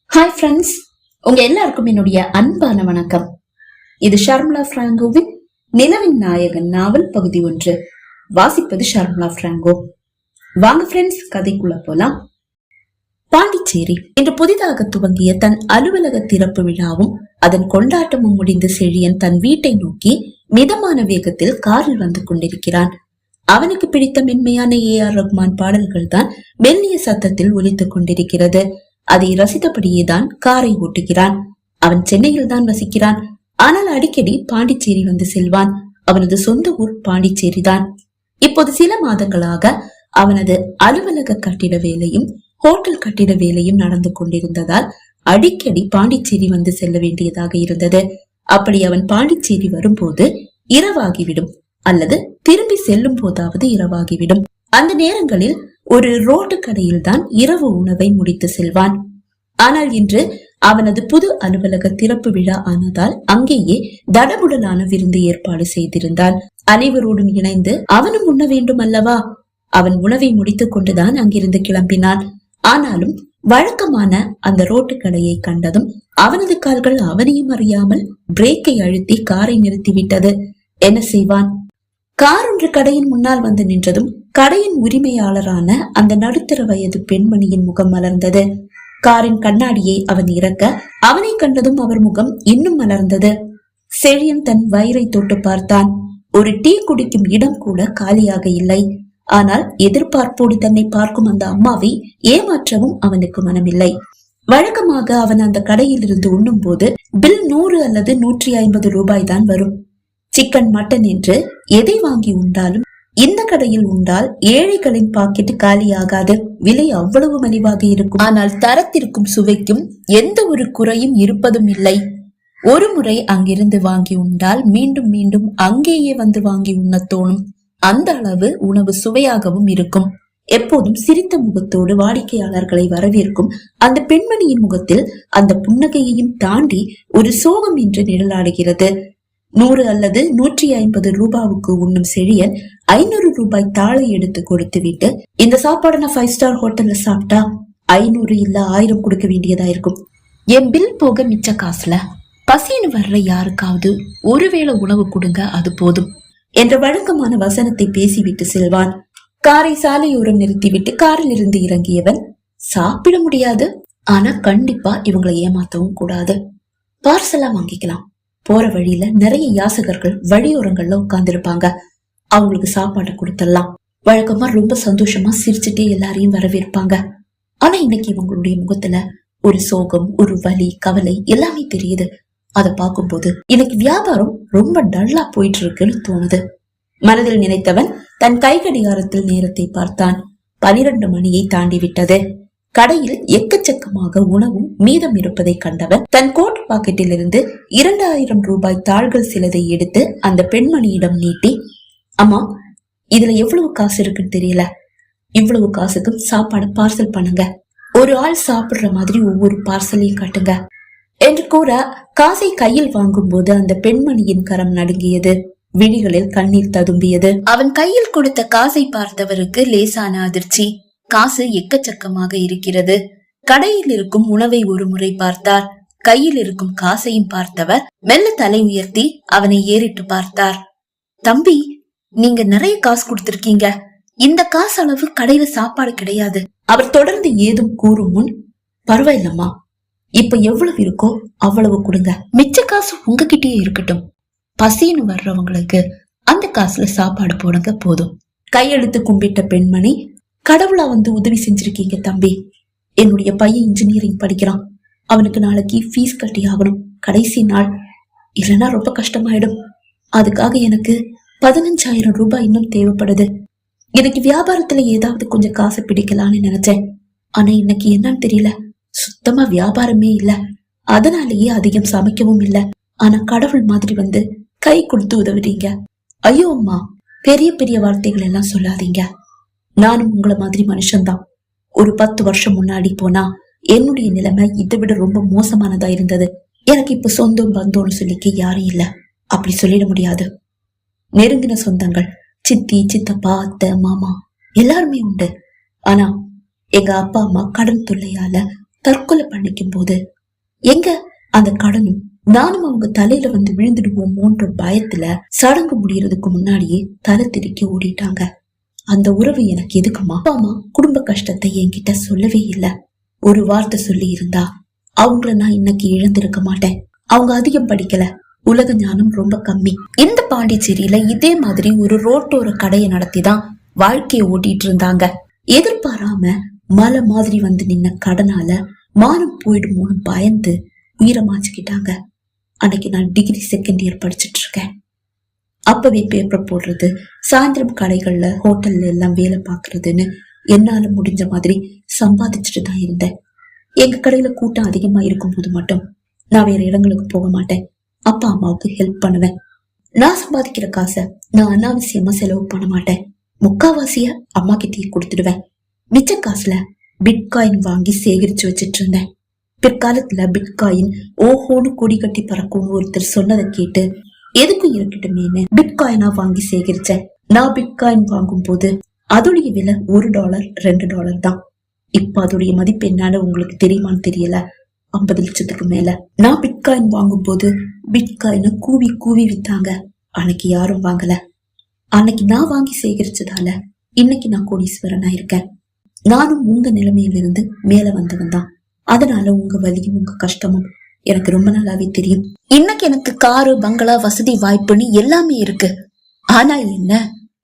Hi friends, உங்க எல்லாருக்கும் என்னுடைய அன்பான வணக்கம். இது ஷர்மிளா பிராங்கோவின் நிலவின் நாயகன் நாவல் பகுதி 1. வாசிப்பது ஷர்மிளா பிராங்கோ. வாங்க ஃப்ரெண்ட்ஸ், கதைக்குள்ள போலாம். பாண்டிச்சேரி இன்று புதிதாக துவங்கிய தன் அலுவலக திறப்பு விழாவும் அதன் கொண்டாட்டமும் முடிந்து செழியன் தன் வீட்டை நோக்கி மிதமான வேகத்தில் காரில் வந்து கொண்டிருக்கிறான். அவனுக்கு பிடித்த மென்மையான AR ரஹ்மான் பாடல்கள் தான் மெல்லிய சத்தத்தில் ஒலித்துக் கொண்டிருக்கிறது. அதை ரசித்தபடியேதான் காரை ஓட்டுகிறான். அவன் சென்னையில் தான் வசிக்கிறான். ஆனால் அடிக்கடி பாண்டிச்சேரி வந்து செல்வான். அவனது சொந்த ஊர் பாண்டிச்சேரி தான். இப்போது சில மாதங்களாக அவனது அலுவலக கட்டிட வேலையும் ஹோட்டல் கட்டிட வேலையும் நடந்து கொண்டிருந்ததால் அடிக்கடி பாண்டிச்சேரி வந்து செல்ல வேண்டியதாக இருந்தது. அப்படி அவன் பாண்டிச்சேரி வரும்போது இரவாகிவிடும், அல்லது திரும்பி செல்லும் போதாவது இரவாகிவிடும். அந்த நேரங்களில் ஒரு ரோட்டு கடையில் தான் இரவு உணவை முடித்து செல்வான். ஆனால் இன்று அவனது புது அலுவலக திறப்பு விழா ஆனதால் அங்கேயே தடபுடலான விருந்து ஏற்பாடு செய்திருந்தான். அனைவரோடும் இணைந்து அவனும் உண்ண வேண்டும் அல்லவா? அவன் உணவை முடித்துக் கொண்டுதான் அங்கிருந்து கிளம்பினான். ஆனாலும் வழக்கமான அந்த ரோட்டு கடையை கண்டதும் அவனது கால்கள் அவனையும் அறியாமல் பிரேக்கை அழுத்தி காரை நிறுத்திவிட்டது. என்ன செய்வான்? கார் ஒன்று கடையின் முன்னால் வந்து நின்றதும் கடையின் உரிமையாளரான அந்த நடுத்தர வயது பெண்மணியின் முகம் மலர்ந்தது. காரின் கண்ணாடியை அவன் இறக்க அவனை கண்டதும் அவர் முகம் இன்னும் மலர்ந்தது. செழியன் தன் வயிறை தொட்டு பார்த்தான். ஒரு டீ குடிக்கும் இடம் கூட காலியாக இல்லை. ஆனால் எதிர்பார்ப்போடு தன்னை பார்க்கும் அந்த அம்மாவை ஏமாற்றவும் அவனுக்கு மனமில்லை. வழக்கமாக அவன் அந்த கடையில் இருந்து உண்ணும் போது பில் 100 அல்லது 150 ரூபாய் தான் வரும். சிக்கன், மட்டன் என்று எதை வாங்கி உண்டாலும் இந்த கடையில் உண்டால் ஏழைகளின் பாக்கெட் காலியாகாது. விலை அவ்வளவு மலிவாக இருக்கும். ஆனால் தரத்திற்கும் சுவைக்கும் எந்த ஒரு குறையும் இருப்பதும் இல்லை. ஒரு முறை அங்கிருந்து வாங்கி உண்டால் மீண்டும் மீண்டும் அங்கேயே வந்து வாங்கி உண்ண தோணும். அந்த அளவு உணவு சுவையாகவும் இருக்கும். எப்போதும் சிரித்த முகத்தோடு வாடிக்கையாளர்களை வரவேற்கும் அந்த பெண்மணியின் முகத்தில் அந்த புன்னகையையும் தாண்டி ஒரு சோகம் என்று நிழலாடுகிறது. 100 அல்லது 150 ரூபாவுக்கு உண்ணும் செழியன் 500 ரூபாய் தாளை எடுத்து கொடுத்து விட்டு, இந்த சாப்பாடு நான் 5 ஸ்டார் ஹோட்டல்ல சாப்பிட்டா 500 இல்ல 1000 கொடுக்க வேண்டியதா இருக்கும். என் பில் போக மிச்ச காசுல பசின்னு வர்ற யாருக்காவது ஒருவேளை உணவு கொடுங்க, அது போதும் என்ற வழக்கமான வசனத்தை பேசிவிட்டு செல்வான். காரை சாலையோரம் நிறுத்திவிட்டு காரில் இருந்து இறங்கியவன், சாப்பிட முடியாது, ஆனா கண்டிப்பா இவங்களை ஏமாத்தவும் கூடாது, பார்சலா வாங்கிக்கலாம். போற வழியில நிறைய யாசகர்கள் வழியோரங்கள்ல உட்கார்ந்து இருப்பாங்க, அவங்களுக்கு சாப்பாடு கொடுத்துடலாம். வழக்கமா ரொம்ப சந்தோஷமா சிரிச்சுட்டே எல்லாரையும் வரவேற்பாங்க. ஆனா இன்னைக்கு இவங்களுடைய முகத்துல ஒரு சோகம், ஒரு வலி, கவலை எல்லாமே தெரியுது. அதை பார்க்கும்போது இன்னைக்கு வியாபாரம் ரொம்ப டல்லா போயிட்டு இருக்குன்னு தோணுது. மனதில் நினைத்தவன் தன் கை கடிகாரத்தில் நேரத்தை பார்த்தான். 12 மணியை தாண்டி விட்டது. கடையில் எக்கச்சக்கமாக உணவும் மீதம் இருப்பதை கண்டவன் தன் கோட் பாக்கெட்டில் இருந்து 2000 ரூபாய் தாள்கள் சிலதை எடுத்து அந்த பெண்மணியிடம் நீட்டி, அம்மா, இதுல எவ்வளவு காசு இருக்குன்னு தெரியல, இவ்வளவு காசுக்கும் சாப்பாடு பார்சல் பண்ணுங்க, ஒரு ஆள் சாப்பிடுற மாதிரி ஒவ்வொரு பார்சலையும் காட்டுங்க என்று கூற காசை கையில் வாங்கும் போது அந்த பெண்மணியின் கரம் நடுங்கியது. விழிகளில் கண்ணீர் ததும்பியது. அவன் கையில் கொடுத்த காசை பார்த்தவருக்கு லேசான அதிர்ச்சி. காசு எக்கச்சக்கமாக இருக்கிறது. கடையில் இருக்கும் உணவை ஒரு முறை பார்த்தார். கையில் இருக்கும் காசையும் பார்த்தவர் மெல்ல தலை உயர்த்தி அவனை ஏறிட்டு பார்த்தார். தம்பி, நீங்க நிறைய காசு கொடுத்திருக்கீங்க, இந்த காசு அளவு கடையில சாப்பாடு கிடையாது. அவர் தொடர்ந்து ஏதும் கூறும் முன், பரவாயில்லம்மா, இப்ப எவ்வளவு இருக்கோ அவ்வளவு கொடுங்க, மிச்ச காசு உங்ககிட்டயே இருக்கட்டும், பசின்னு வர்றவங்களுக்கு அந்த காசுல சாப்பாடு போடுங்க, போதும். கையெழுத்து கும்பிட்ட பெண்மணி, கடவுளா வந்து உதவி செஞ்சிருக்கீங்க தம்பி. என்னுடைய பையன் இன்ஜினியரிங் படிக்கிறான். அவனுக்கு நாளைக்கு ஃபீஸ் கட்டி ஆகணும், கடைசி நாள், இல்லைன்னா ரொம்ப கஷ்டமாயிடும். அதுக்காக எனக்கு 15,000 ரூபாய் இன்னும் தேவைப்படுது. எனக்கு வியாபாரத்துல ஏதாவது கொஞ்சம் காசு பிடிக்கலான்னு நினைச்சேன். ஆனா இன்னைக்கு என்னன்னு தெரியல, சுத்தமா வியாபாரமே இல்ல. அதனாலேயே அதிகம் சமைக்கவும் இல்ல. ஆனா கடவுள் மாதிரி வந்து கை கொடுத்து உதவுறீங்க. ஐயோ அம்மா, பெரிய பெரிய வார்த்தைகள் எல்லாம் சொல்லாதீங்க. நானும் உங்களை மாதிரி மனுஷன்தான். ஒரு 10 வருஷம் முன்னாடி போனா என்னுடைய நிலைமை இதை விட ரொம்ப மோசமானதா இருந்தது. எனக்கு இப்ப சொந்தம் பந்தோன்னு சொல்லிக்க யாரும் இல்ல, அப்படி சொல்லிட முடியாது. நெருங்கின சொந்தங்கள், சித்தி, சித்தப்பா, அத்தை, மாமா எல்லாருமே உண்டு. ஆனா எங்க அப்பா அம்மா கடன் தொல்லையால தற்கொலை பண்ணிக்கும் போது எங்க அந்த கடனும் நானும் அவங்க தலையில வந்து விழுந்துடுவோமோன்ற பயத்துல சடங்கு முடியறதுக்கு முன்னாடியே தலை திரிக்க ஓடிட்டாங்க. அந்த உறவு எனக்கு எதுக்குமா? அப்பா அம்மா குடும்ப கஷ்டத்தை என்கிட்ட சொல்லவே இல்லை. ஒரு வார்த்தை சொல்லி இருந்தா அவங்கள நான் இன்னைக்கு இழந்திருக்க மாட்டேன். அவங்க அதிகம் படிக்கல, உலக ஞானம் ரொம்ப கம்மி. இந்த பாண்டிச்சேரியில இதே மாதிரி ஒரு ரோட்டோர கடையை நடத்திதான் வாழ்க்கையை ஓட்டிட்டு இருந்தாங்க. எதிர்பாராம மலை மாதிரி வந்து நின்ன கடனால மானம் போயிடுமோன்னு பயந்து உயிரை மாச்சுக்கிட்டாங்க. அன்னைக்கு நான் டிகிரி செகண்ட் இயர் படிச்சுட்டு இருக்கேன். அப்பவே பேப்பர் போடுறது, சாயந்தரம் கடைகள்ல ஹோட்டல்ல எல்லாம் வேலை பாக்குறதுன்னு என்னால முடிஞ்ச மாதிரி சம்பாதிச்சுட்டு தான் இருந்தேன். எங்க கடையில கூட்டம் அதிகமா இருக்கும் போது மட்டும் நான் வேற இடங்களுக்கு போக மாட்டேன். அப்பா அம்மாவுக்கு ஹெல்ப் பண்ணுவேன். நான் சம்பாதிக்கிற காசை நான் அனாவசியமா செலவு பண்ண மாட்டேன். முக்காவாசிய அம்மா கிட்டயே கொடுத்துடுவேன். மிச்ச காசுல பிட்காயின் வாங்கி சேகரிச்சு வச்சிட்டு இருந்தேன். பிற்காலத்துல பிட்காயின் ஓஹோன்னு கொடி கட்டி பறக்கும்னு ஒருத்தர் சொன்னதை கேட்டு எதுக்கும் இருக்கட்டுமேனு பிட்காயினா வாங்கி சேகரிச்சேன். நான் பிட்காயின் வாங்கும் போது அதோடைய விலை $1 $2 தான். இப்ப அதோடைய மதிப்பு என்னன்னு உங்களுக்கு தெரியுமான்னு தெரியல, 50 லட்சத்துக்கு மேல. நான் பிட்காயின் வாங்கும் போது பிட்காயின கூவி கூவி வித்தாங்க. அன்னைக்கு யாரும் வாங்கல. அன்னைக்கு நான் வாங்கி சேகரிச்சதால இன்னைக்கு நான் கோடீஸ்வரனா இருக்கேன். நானும் உங்க நிலைமையிலிருந்து மேல வந்தவன் தான். அதனால உங்க வலியும் உங்க கஷ்டமும் எனக்கு ரொம்ப நாளாவே தெரியும். இன்னைக்கு எனக்கு காரு, பங்களா, வசதி, வாய்ப்புன்னு எல்லாமே இருக்கு. ஆனா என்ன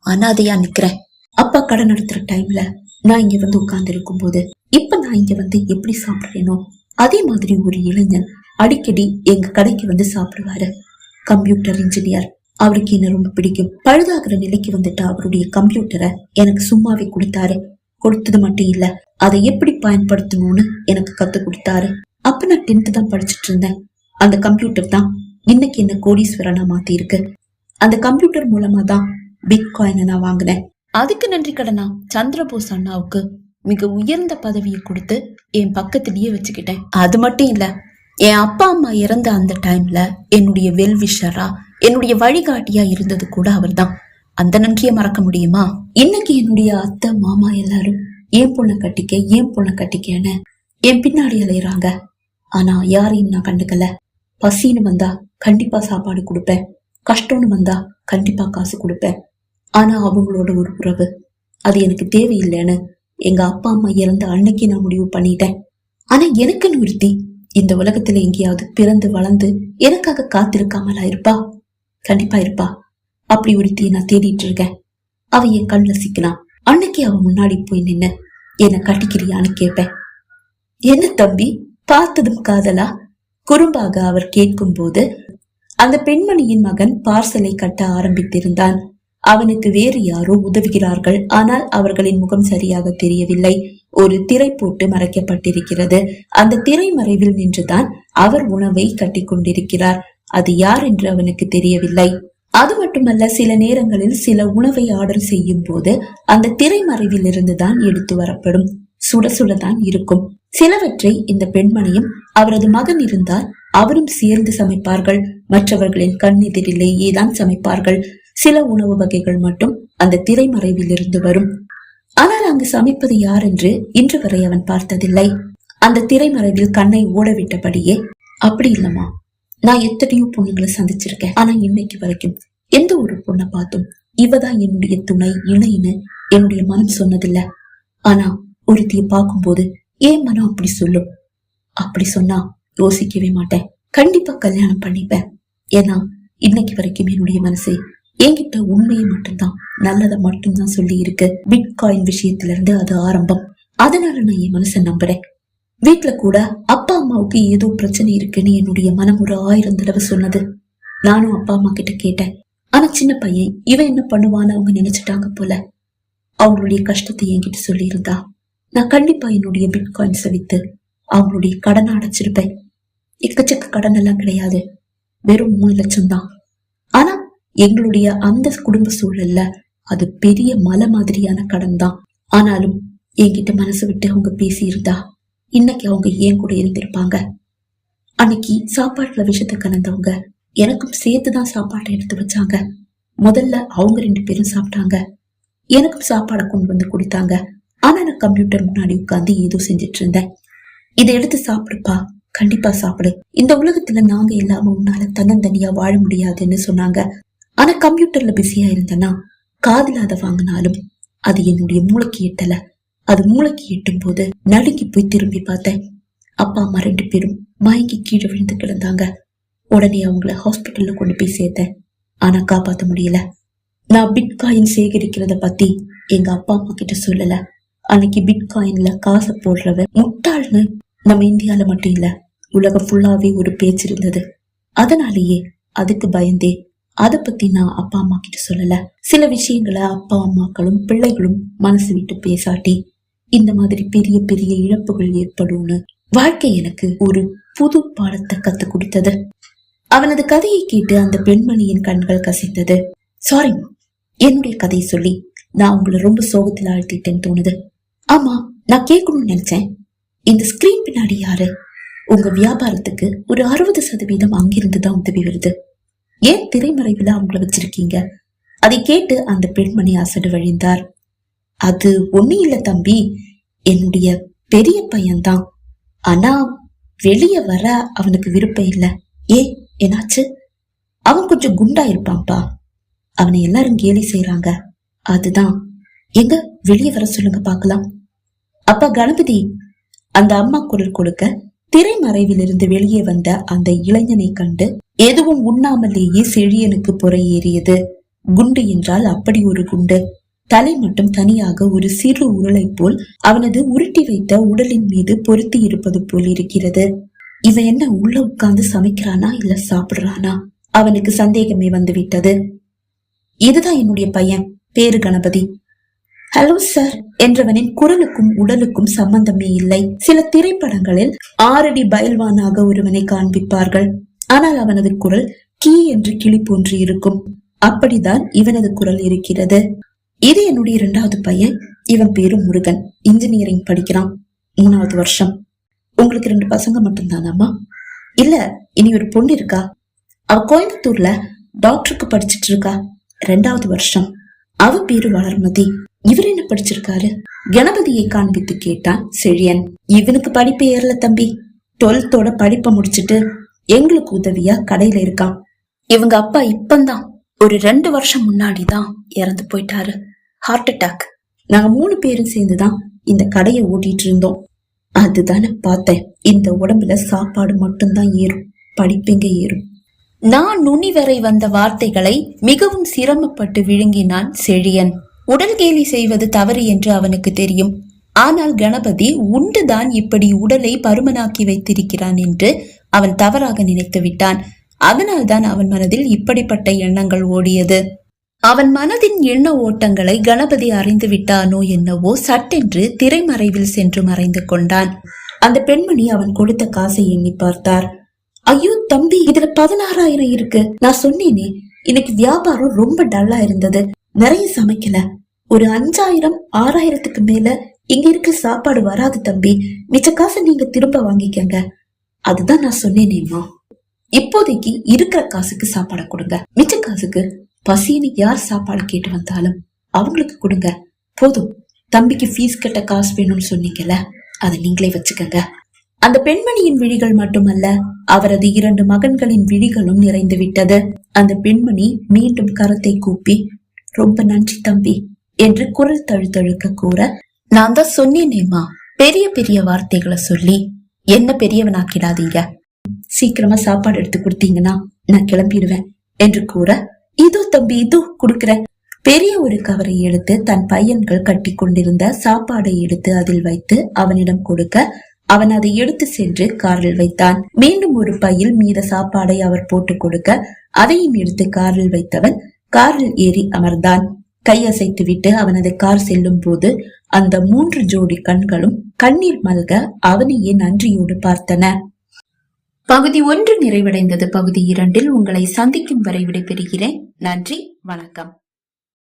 அனாதையா நிக்கிறேன். அப்பா கடை நடத்துற டைம்ல நான் இங்க வந்து உட்கார்ந்து இருக்கும் போது இப்ப நான் இங்க வந்து எப்படி சாப்பிடுறேனோ அதே மாதிரி ஒரு இளைஞன் அடிக்கடி எங்க கடைக்கு வந்து சாப்பிடுவாரு. Computer engineer. அவருக்கு என்ன ரொம்ப பிடிக்கும். பழுதாகிற நிலைக்கு வந்துட்டு அவருடைய கம்ப்யூட்டரை எனக்கு சும்மாவே கொடுத்தாரு. கொடுத்தது மட்டும் இல்ல, அதை எப்படி பயன்படுத்தணும்னு எனக்கு கத்து கொடுத்தாரு. அப்ப நான் 10th தான் படிச்சுட்டு இருந்தேன். அந்த கம்ப்யூட்டர் தான் இன்னைக்கு என்ன கோடீஸ்வரனா மாத்தி இருக்கு. அந்த கம்ப்யூட்டர் மூலமா தான் பிட்காயினை நான் வாங்கினேன். அதுக்கு நன்றி கடனா சந்திரபோஸ் அண்ணாவுக்கு மிக உயர்ந்த பதவியை கொடுத்து என் பக்கத்திலேயே வச்சுக்கிட்டேன். அது மட்டும் இல்ல, என் அப்பா அம்மா இறந்த அந்த டைம்ல என்னுடைய வெல்விஷரா, என்னுடைய வழிகாட்டியா இருந்தது கூட அவர் தான். அந்த நன்றியை மறக்க முடியுமா? இன்னைக்கு என்னுடைய அத்தை மாமா எல்லாரும் ஏன் பொண்ணை கட்டிக்கன்னு என் பின்னாடி அலையிறாங்க. ஆனா யாரையும் நான் கண்டுக்கல. பசின்னு வந்தா கண்டிப்பா சாப்பாடு கொடுப்பேன், கஷ்டம்னு வந்தா கண்டிப்பா காசு கொடுப்பேன். ஆனா அவங்களோட ஒரு உறவு அது எனக்கு தேவையில்லைன்னு எங்க அப்பா அம்மா இறந்த அன்னைக்கு நான் முடிவு பண்ணிட்டேன். ஆனா எனக்குன்னு ஒருத்தி இந்த உலகத்துல எங்கேயாவது பிறந்து வளர்ந்து எனக்காக காத்திருக்காமலா இருப்பா? கண்டிப்பா இருப்பா. அப்படி ஒருத்தியை நான் தேடிட்டு இருக்கேன். அவ என் கண்ணுல சிக்கலாம். அன்னைக்கு அவ முன்னாடி போய் நின்னு என்ன கட்டிக்கிறியான்னு கேட்பேன். என்ன தம்பி, பார்த்ததும் காதலா? குறும்பாக அவர் கேட்கும் போது அந்த பெண்மணியின் மகன் பார்சலை கட்ட ஆரம்பித்திருந்தான். அவனுக்கு வேறு யாரோ உதவுகிறார்கள். ஆனால் அவர்களின் முகம் சரியாக தெரியவில்லை. ஒரு திரை போட்டு மறைக்கப்பட்டிருக்கிறது. அந்த திரை மறைவில் நின்றுதான் அவர் உணவை கட்டி கொண்டிருக்கிறார். அது யார் என்று அவனுக்கு தெரியவில்லை. அது மட்டுமல்ல, சில நேரங்களில் சில உணவை ஆர்டர் செய்யும் போது அந்த திரைமறைவில் இருந்துதான் எடுத்து வரப்படும். சுட சுடதான் இருக்கும். சிலவற்றை இந்த பெண்மணியும் அவரது மகன் இருந்தால் அவரும் சேர்ந்து சமைப்பார்கள். மற்றவர்களின் கண்ணெதிரிலேயே தான் சமைப்பார்கள். சில உணவு வகைகள் மட்டும் அந்த திரைமறைவில் இருந்து வரும். ஆனால் அங்கு சமைப்பது யார் என்று இன்று வரை அவன் பார்த்ததில்லை. அந்த திரைமறைவில் கண்ணை ஓடவிட்டபடியே, அப்படி இல்லம்மா, நான் எத்தனையோ பொண்ணுங்களை சந்திச்சிருக்கேன். ஆனா இன்னைக்கு வரைக்கும் எந்த ஒரு பொண்ணை பார்த்தும் இவதான் என்னுடைய துணை, இணைன்னு என்னுடைய மனம் சொன்னதில்ல. ஆனா ஒருத்திய பார்க்கும் போது ஏன் மனம் அப்படி சொல்லும்? அப்படி சொன்னா யோசிக்கவே மாட்டேன். கண்டிப்பா கல்யாணம் பண்ணிப்பேன். ஏன்னா இன்னைக்கு வரைக்கும் என்னுடைய மனசு என்கிட்ட உண்மையை மட்டும்தான், நல்லதை மட்டும்தான் சொல்லி இருக்கு. பிட்காயின் விஷயத்துல இருந்து அது ஆரம்பம். அதனால நான் என் மனசை நம்புறேன். வீட்டுல கூட அப்பா அம்மாவுக்கு ஏதோ பிரச்சனை இருக்குன்னு என்னுடைய மனம் ஒரு 1000 தடவை சொன்னது. நானும் அப்பா அம்மா கிட்ட கேட்டேன். ஆனா சின்ன பையன், இவன் என்ன பண்ணுவான்னு அவங்க நினைச்சிட்டாங்க போல. அவங்களுடைய கஷ்டத்தை என்கிட்ட சொல்லி இருந்தா நான் கண்டிப்பா என்னுடைய பிட்காயின்ஸை வித்து அவங்களுடைய கடனை அடைச்சிருப்பேன். எக்கச்சக்க கடன் எல்லாம் கிடையாது, வெறும் 3 லட்சம் தான். ஆனா எங்களுடைய அந்த குடும்ப சூழல்ல அது பெரிய மலை மாதிரியான கடன் தான். ஆனாலும் என்கிட்ட மனசு விட்டு அவங்க பேசி இருந்தா இன்னைக்கு அவங்க ஏன் கூட இருந்திருப்பாங்க. அன்னைக்கு சாப்பாட்டுல விஷத்தை கலந்தவங்க எனக்கும் சேர்த்துதான் சாப்பாட்டை எடுத்து வச்சாங்க. முதல்ல அவங்க 2 பேரும் சாப்பிட்டாங்க. எனக்கும் சாப்பாடை கொண்டு வந்து கொடுத்தாங்க. ஆனா நான் கம்ப்யூட்டர் முன்னாடி உட்கார்ந்து ஏதோ செஞ்சிட்டு இருந்தேன். இதை எடுத்து சாப்பிடுப்பா, கண்டிப்பா சாப்பிடு. இந்த உலகத்துல நாங்க இல்லாம உன்னால தன்னந்தனியா வாழ முடியாதுன்னு சொன்னாங்க. ஆனா கம்ப்யூட்டர்ல பிஸியா இருந்தனா காதுல அதை வாங்கினாலும் அது என்னுடைய மூளைக்கு எட்டல. அது மூளைக்கு எட்டும் போது நடுங்கி போய் திரும்பி பார்த்தேன். அப்பா அம்மா 2 பேரும் மயங்கி கீழே விழுந்து கிடந்தாங்க. உடனே அவங்கள ஹாஸ்பிட்டல்ல கொண்டு போய் சேர்த்தேன். ஆனா காப்பாத்த முடியல. நான் பிட்காயின் சேகரிக்கிறத பத்தி எங்க அப்பா அம்மா கிட்ட சொல்லல. அன்னைக்கு பிட்காயின்ல காசை போடுறவ முட்டாள்னு நம்ம இந்தியால மட்டும் இல்ல, உலகம் ஃபுல்லாவே ஒரு பேச்சு இருந்தது. அதனாலேயே அதுக்கு பயந்தே அத பத்தி நான் அப்பா அம்மா கிட்ட சொல்லல. சில விஷயங்களை அப்பா அம்மாக்களும் பிள்ளைகளும் மனசு விட்டு பேசாட்டி இந்த மாதிரி பெரிய பெரிய இழப்புகள் ஏற்படும்னு வாழ்க்கை எனக்கு ஒரு புது பாடத்தை கத்து கொடுத்தது. அவனது கதையை கேட்டு அந்த பெண்மணியின் கண்கள் கசிந்தது. சாரிமா, என்னுடைய கதையை சொல்லி நான் உங்களை ரொம்ப சோகத்தில் ஆழ்த்திட்டேன்னு தோணுது. ஆமா, நான் கேட்கணும்னு நினைச்சேன், இந்த ஸ்கிரீன் பின்னாடி யாரு? உங்க வியாபாரத்துக்கு ஒரு 60% அங்கிருந்துதான் உதவி வருது. ஏன் திரைமறைவுல அவங்கள வச்சிருக்கீங்க? அதை கேட்டு அந்த பெண்மணி அசடு வழிந்தார். அது ஒண்ணு இல்ல தம்பி, என்னுடைய பெரிய பையன்தான். ஆனா வெளிய வர அவனுக்கு விருப்பம் இல்ல. என்னாச்சு? அவன் கொஞ்சம் குண்டா இருப்பான்ப்பா, அவனை எல்லாரும் கேலி செய்யறாங்க. அதுதான். எங்க வெளியே வர சொல்லுங்க பாக்கலாம். அப்பா கணபதி, அந்த அம்மா குரல் கொடுக்க திரைமறைவிலிருந்து வெளியே வந்த அந்த இளைஞனை கண்டு எதுவும் உண்ணாமலேயே செழியனுக்கு புறை ஏறியது. குண்டு என்றால் அப்படி ஒரு குண்டு. தலை மட்டும் தனியாக ஒரு சிறு உருளை போல் அவனது உருட்டி வைத்த உடலின் மீது பொருத்தி இருப்பது போல் இருக்கிறது. இவன் என்ன உள்ள உட்கார்ந்து சமைக்கிறானா இல்ல சாப்பிடுறானா? அவனுக்கு சந்தேகமே வந்து விட்டது. இதுதான் என்னுடைய பையன், பேரு கணபதி. ஹலோ சார் என்றவனின் குரலுக்கும் உடலுக்கும் சம்பந்தமே இல்லை. சில திரைப்படங்களில் 6 அடி பயில்வானாக ஒருவனை காண்பிப்பார்கள். ஆனால் அவனது குரல் கீ என்று கிளி போன்று இருக்கும். அப்படிதான் இவனது குரல் இருக்கிறது. இது என்னுடைய 2வது பையன். இவன் பேரு முருகன். இன்ஜினியரிங் படிக்கிறான், 3வது வருஷம். உங்களுக்கு 2 பசங்க மட்டும் தானாமா? இல்ல, இனி ஒரு பொண்ணு இருக்கா. அவ கோயம்புத்தூர்ல டாக்டருக்கு படிச்சிட்டு இருக்கா, 2வது வருஷம். அவ பேரு வளர்மதி. இவர் என்ன படிச்சிருக்காரு? கணபதியை காண்பித்து கேட்டான் செழியன். இவனுக்கு படிப்பு ஏறல தம்பி. 12th படிப்பை முடிச்சிட்டு எங்களுக்கு உதவியா கடையில இருக்கான். இவங்க அப்பா இப்பந்தான் ஒரு 2 வருஷம் முன்னாடிதான் இறந்து போயிட்டாரு, ஹார்ட் அட்டாக். நாங்க 3 பேரும் சேர்ந்துதான் இந்த கடையை ஓட்டிட்டு இருந்தோம். அதுதானே பார்த்தேன், இந்த உடம்புல சாப்பாடு மட்டும்தான் ஏறும், படிப்பெங்க ஏறும். நான் நுனி வரை வந்த வார்த்தைகளை மிகவும் சிரமப்பட்டு விழுங்கினான் செழியன். உடல் கேலி செய்வது தவறு என்று அவனுக்கு தெரியும். ஆனால் கணபதி உண்டுதான் இப்படி உடலை பருமனாக்கி வைத்திருக்கிறான் என்று அவன் தவறாக நினைத்து விட்டான். அதனால்தான் அவன் மனதில் இப்படிப்பட்ட எண்ணங்கள் ஓடியது. அவன் மனதின் எண்ண ஓட்டங்களை கணபதி அறிந்து விட்டானோ என்னவோ, சட்டென்று திரைமறைவில் சென்று மறைந்து கொண்டான். அந்த பெண்மணி அவன் கொடுத்த காசை எண்ணி பார்த்தார். ஐயோ தம்பி, இதுல 16,000 இருக்கு. நான் சொன்னேனே, இன்னைக்கு வியாபாரம் ரொம்ப டல்லா இருந்தது, நிறைய சமைக்கல. ஒரு 5,000 6,000க்கு மேல இங்க இருக்க சாப்பாடு வராது தம்பி. மிச்ச காசை நீங்க திரும்ப வாங்கிக்கங்க. அதுதான் நான் சொன்னேனேம்மா. இப்போதைக்கு இருக்கிற காசுக்கு சாப்பாடை கொடுங்க, மிச்ச காசுக்கு பசின்னு யார் சாப்பாடு கேட்டு வந்தாலும் அவங்களுக்கு கொடுங்க. போதும், தம்பிக்கு ஃபீஸ் கட்ட காசு வேணும்னு சொன்னீங்கல்ல, அதை நீங்களே வச்சுக்கங்க. அந்த பெண்மணியின் விழிகள் மட்டுமல்ல, அவரது 2 மகன்களின் விழிகளும் நிறைந்து விட்டது. அந்த பெண்மணி மீண்டும் கரத்தை கூப்பி, ரொம்ப நன்றி தம்பி என்று குரல் தழுத்தழுக்க கூற, நான் தான் சொன்னேனேம்மா, பெரிய பெரிய வார்த்தைகளை சொல்லி என்ன பெரியவனாக்கிடாதீங்க. சீக்கிரமா சாப்பாடு எடுத்து கொடுத்தீங்கன்னா நான் கிளம்பிடுவேன் என்று கூற, இதோ தம்பி, இதோ கொடுக்கிறேன். பெரிய ஒரு கவரை எடுத்து தன் பையன்கள் கட்டி கொண்டிருந்த சாப்பாடை எடுத்து அதில் வைத்து அவனிடம் கொடுக்க, அவன் அதை எடுத்து சென்று காரில் வைத்தான். மீண்டும் ஒரு பையில் மீத சாப்பாடை அவர் போட்டு கொடுக்க, அதையும் எடுத்து காரில் வைத்தவன் காரில் ஏறி அமர்ந்தான். கையசைத்து விட்டு அவனது கார் செல்லும் போது அந்த 3 ஜோடி கண்களும் கண்ணீர் மல்க அவனையே நன்றியோடு பார்த்தன. பகுதி 1 நிறைவடைந்தது. பகுதி 2 உங்களை சந்திக்கும் வரை விடைபெறுகிறேன். நன்றி, வணக்கம்.